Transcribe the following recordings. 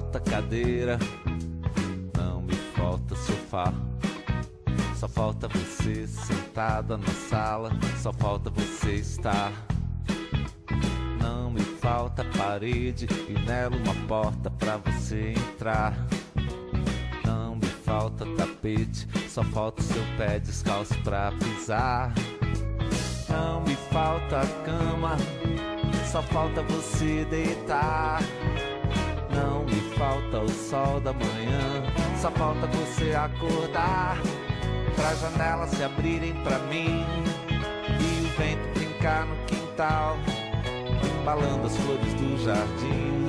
falta cadeira, não me falta sofá. Só falta você sentada na sala, só falta você estar. Não me falta parede e nela uma porta pra você entrar. Não me falta tapete, só falta seu pé descalço pra pisar. Não me falta cama, só falta você deitar. Não me falta o sol da manhã, só falta você acordar. Pra janelas se abrirem pra mim e o vento brincar no quintal, embalando as flores do jardim,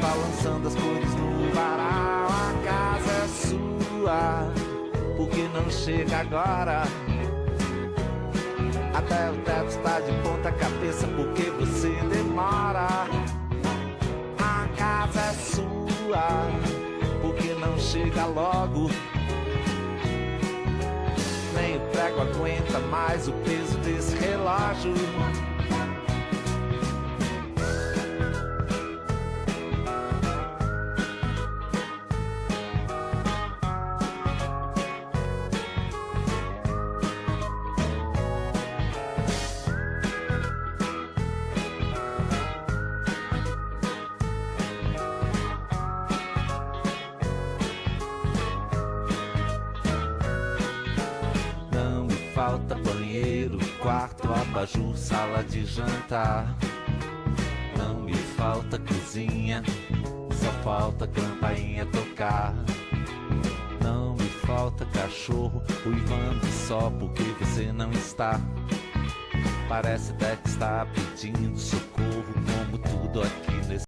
balançando as cores no varal. A casa é sua, por que não chega agora? Até o teto está de ponta cabeça, porque você demora. A casa é sua, por que não chega logo? Nem o prego aguenta mais o peso desse relógio. Falta banheiro, quarto, abajur, sala de jantar. Não me falta cozinha, só falta campainha tocar. Não me falta cachorro uivando só porque você não está. Parece até que está pedindo socorro, como tudo aqui nesse